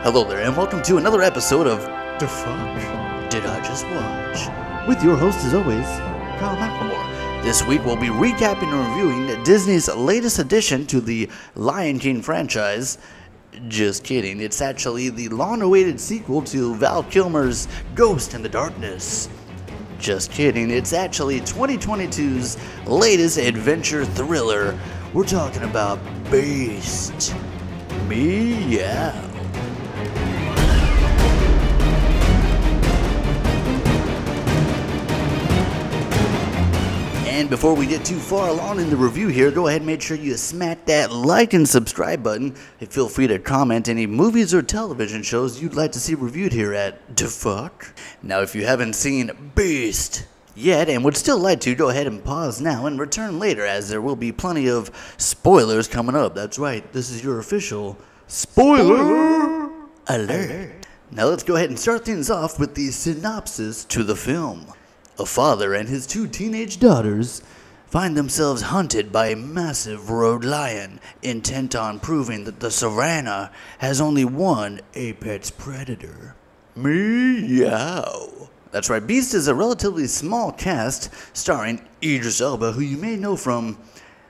Hello there, and welcome to another episode of Dafuq Did I Just Watch? With your host, as always, McLemore. This week we'll be recapping and reviewing Disney's latest addition to the Lion King franchise. Just kidding, it's actually the long-awaited sequel to Val Kilmer's Ghost in the Darkness. Just kidding, it's actually 2022's latest adventure thriller. We're talking about Beast. Meow. And before we get too far along in the review here, go ahead and make sure you smack that like and subscribe button. And feel free to comment any movies or television shows you'd like to see reviewed here at Dafuq. Now, if you haven't seen Beast yet and would still like to, go ahead and pause now and return later, as there will be plenty of spoilers coming up. That's right, this is your official spoiler alert. Now let's go ahead and start things off with the synopsis to the film. A father and his two teenage daughters find themselves hunted by a massive road lion, intent on proving that the savannah has only one apex predator. Meow. That's right, Beast is a relatively small cast starring Idris Elba, who you may know from...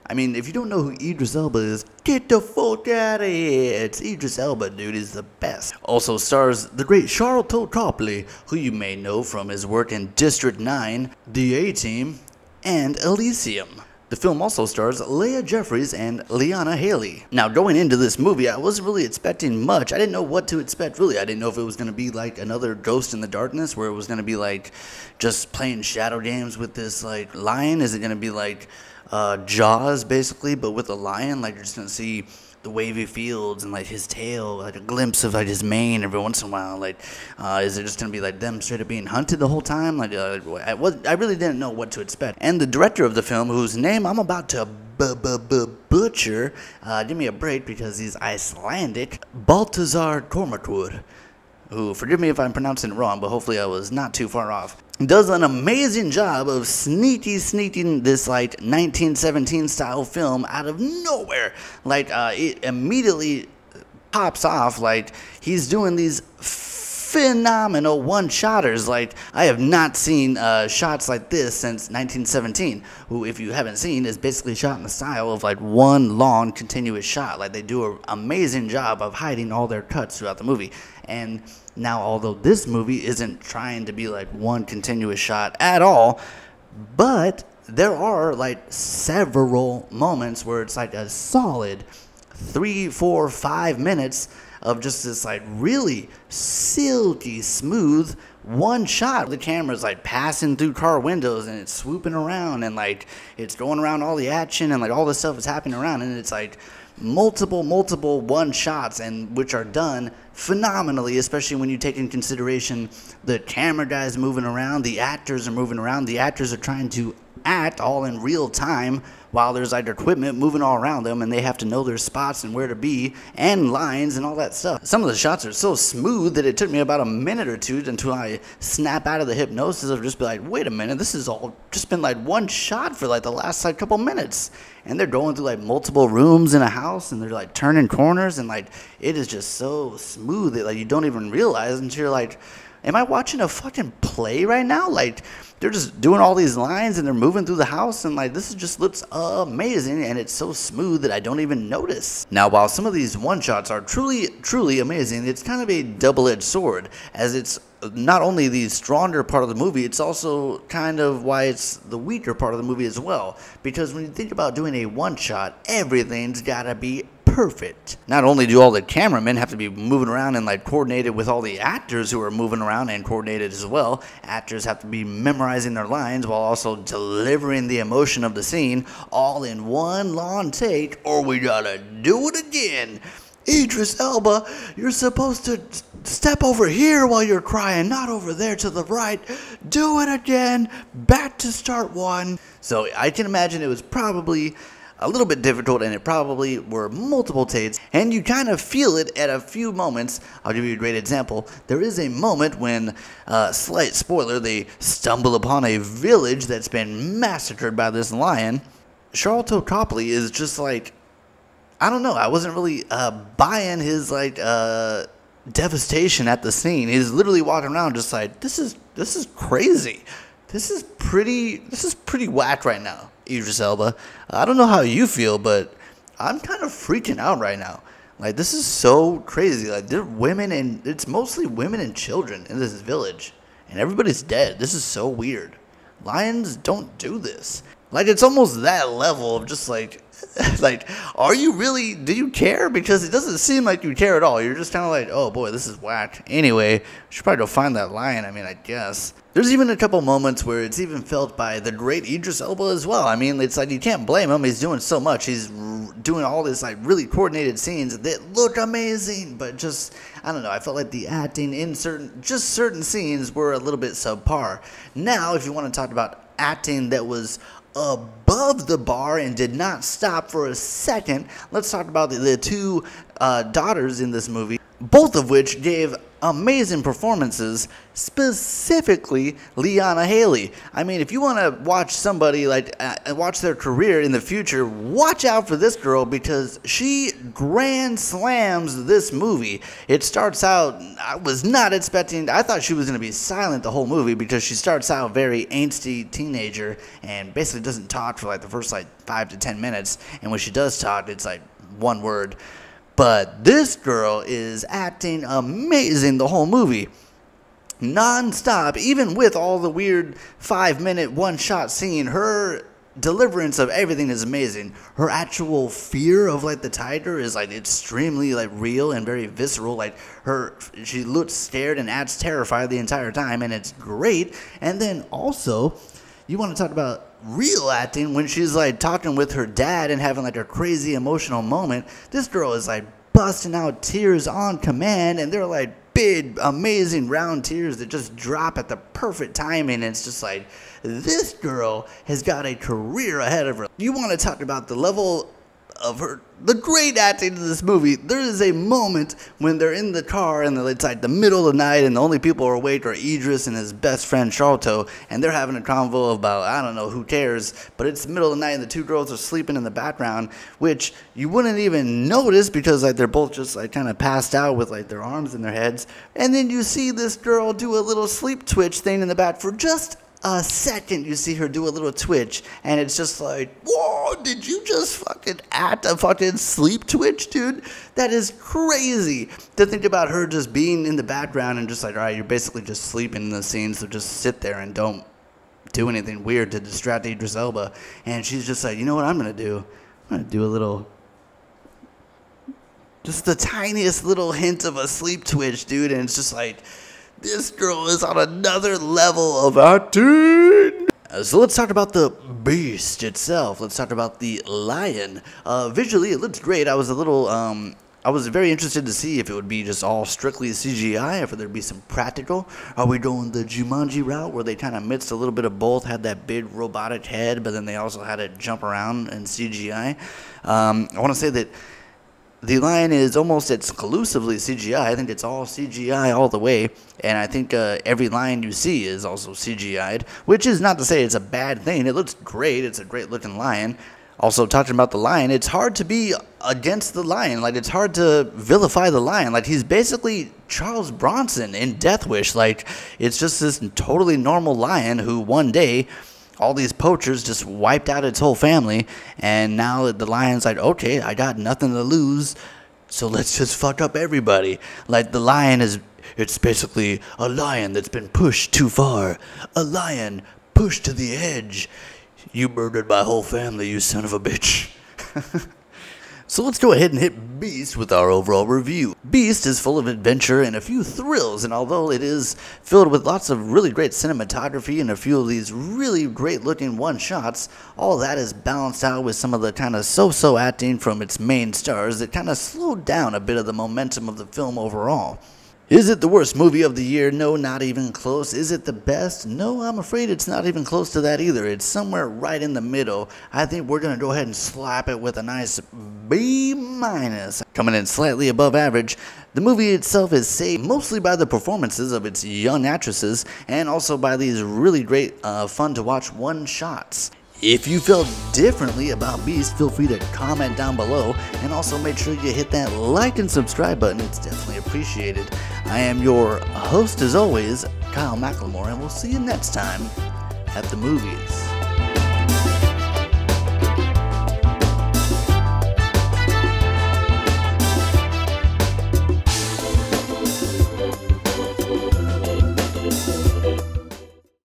if you don't know who Idris Elba is, get the fuck out of here. It's Idris Elba, dude, is the best. Also stars the great Sharlto Copley, who you may know from his work in District 9, The A-Team, and Elysium. The film also stars Leah, Jeffries, and Iyana, Halley. Now, going into this movie, I wasn't really expecting much. I didn't know what to expect, really. I didn't know if it was going to be like another Ghost in the Darkness, where it was going to be like just playing shadow games with this like lion. Is it going to be like Jaws, basically, but with a lion? Like, you're just gonna see the wavy fields and like his tail, like a glimpse of like his mane every once in a while. Like, is it just gonna be like them straight up being hunted the whole time? Like, I really didn't know what to expect. And the director of the film, whose name I'm about to butcher, give me a break because he's Icelandic, Baltasar Kormákur, who, forgive me if I'm pronouncing it wrong, but hopefully I was not too far off, does an amazing job of sneaking this like 1917 style film out of nowhere. Like, it immediately pops off. Like, he's doing these phenomenal one-shotters. Like, I have not seen shots like this since 1917, who, if you haven't seen, is basically shot in the style of like one long continuous shot. Like, they do an amazing job of hiding all their cuts throughout the movie. And now, although this movie isn't trying to be like one continuous shot at all, but there are like several moments where it's like a solid 3, 4, 5 minutes of just this like really silky smooth one shot. The camera's like passing through car windows and it's swooping around and like it's going around all the action and like all this stuff is happening around, and it's like multiple one shots, and which are done phenomenally, especially when you take in consideration the camera guys moving around, the actors are moving around, the actors are trying to act all in real time while there's like equipment moving all around them, and they have to know their spots and where to be and lines and all that stuff. Some of the shots are so smooth that it took me about a minute or two until I snap out of the hypnosis of just be like, wait a minute, this has all just been like one shot for like the last like couple minutes, and they're going through like multiple rooms in a house and they're like turning corners, and like it is just so smooth that like you don't even realize until you're like, am I watching a fucking play right now? Like, they're just doing all these lines and they're moving through the house, and like this just looks amazing, and it's so smooth that I don't even notice. Now, while some of these one shots are truly amazing, it's kind of a double-edged sword, as it's not only the stronger part of the movie, it's also kind of why it's the weaker part of the movie as well. Because when you think about doing a one shot, everything's gotta be perfect. Not only do all the cameramen have to be moving around and like coordinated with all the actors who are moving around and coordinated as well, actors have to be memorizing their lines while also delivering the emotion of the scene all in one long take, or we gotta do it again. Idris Elba, you're supposed to step over here while you're crying, not over there to the right. Do it again. Back to start one. So I can imagine it was probably a little bit difficult, and it probably were multiple takes, and you kind of feel it at a few moments. I'll give you a great example. There is a moment when, slight spoiler, they stumble upon a village that's been massacred by this lion. Sharlto Copley is just like, I don't know, I wasn't really buying his like devastation at the scene. He's literally walking around just like, this is crazy. This is pretty whack right now, Idris Elba. I don't know how you feel, but I'm kind of freaking out right now. Like, this is so crazy. Like, there are women, and it's mostly women and children in this village, and everybody's dead. This is so weird. Lions don't do this. Like, it's almost that level of just like, like, are you really, do you care? Because it doesn't seem like you care at all. You're just kind of like, oh boy, this is whack. Anyway, we should probably go find that lion, I mean, I guess. There's even a couple moments where it's even felt by the great Idris Elba as well. I mean, it's like, you can't blame him. He's doing so much. He's doing all this, like, really coordinated scenes that look amazing. But just, I don't know, I felt like the acting in certain scenes were a little bit subpar. Now, if you want to talk about acting that was above the bar and did not stop for a second, let's talk about the two daughters in this movie, both of which gave amazing performances, specifically Leah and Halley. I mean, if you want to watch somebody like watch their career in the future, watch out for this girl, because she grand slams this movie. It starts out, I was not expecting, I thought she was going to be silent the whole movie, because she starts out very angsty teenager and basically doesn't talk for like the first like 5 to 10 minutes, and when she does talk, it's like one word. But this girl is acting amazing the whole movie. Non-stop, even with all the weird 5-minute one-shot scene, her deliverance of everything is amazing. Her actual fear of like the tiger is like extremely like real and very visceral. Like she looks scared and acts terrified the entire time, and it's great. And then also, you want to talk about real acting when she's like talking with her dad and having like a crazy emotional moment. This girl is like busting out tears on command, and they're like big, amazing round tears that just drop at the perfect timing. And it's just like, this girl has got a career ahead of her. You want to talk about the level of the great acting in this movie. There is a moment when they're in the car and it's like the middle of the night, and the only people who are awake are Idris and his best friend Sharlto, and they're having a convo about, I don't know, who cares, but it's the middle of the night and the two girls are sleeping in the background, which you wouldn't even notice because like they're both just like kind of passed out with like their arms in their heads, and then you see this girl do a little sleep twitch thing in the back for just a second. You see her do a little twitch, and it's just like, whoa, did you just fucking act a fucking sleep twitch, dude? That is crazy to think about her just being in the background and just like, all right, you're basically just sleeping in the scene, so just sit there and don't do anything weird to distract Idris Elba. And she's just like, you know what I'm gonna do? I'm gonna do a little, just the tiniest little hint of a sleep twitch, dude, and it's just like, this girl is on another level of acting. So let's talk about the beast itself. Let's talk about the lion. Visually, it looks great. I was very interested to see if it would be just all strictly CGI, or if there'd be some practical. Are we going the Jumanji route, where they kind of mixed a little bit of both, had that big robotic head, but then they also had it jump around in CGI? I want to say that the lion is almost exclusively CGI. I think it's all CGI all the way, and I think every lion you see is also CGI'd, which is not to say it's a bad thing. It looks great. It's a great-looking lion. Also, talking about the lion, it's hard to be against the lion. Like, it's hard to vilify the lion. Like, he's basically Charles Bronson in Death Wish. Like, it's just this totally normal lion who one day, all these poachers just wiped out its whole family, and now the lion's like, okay, I got nothing to lose, so let's just fuck up everybody. Like, the lion it's basically a lion that's been pushed too far. A lion pushed to the edge. You murdered my whole family, you son of a bitch. So let's go ahead and hit Beast with our overall review. Beast is full of adventure and a few thrills, and although it is filled with lots of really great cinematography and a few of these really great looking one-shots, all that is balanced out with some of the kind of so-so acting from its main stars that kind of slowed down a bit of the momentum of the film overall. Is it the worst movie of the year? No, not even close. Is it the best? No, I'm afraid it's not even close to that either. It's somewhere right in the middle. I think we're going to go ahead and slap it with a nice B-. Coming in slightly above average, the movie itself is saved mostly by the performances of its young actresses, and also by these really great, fun-to-watch one-shots. If you felt differently about Beast, feel free to comment down below, and also make sure you hit that like and subscribe button. It's definitely appreciated. I am your host as always, Kyle McLemore, and we'll see you next time at the movies.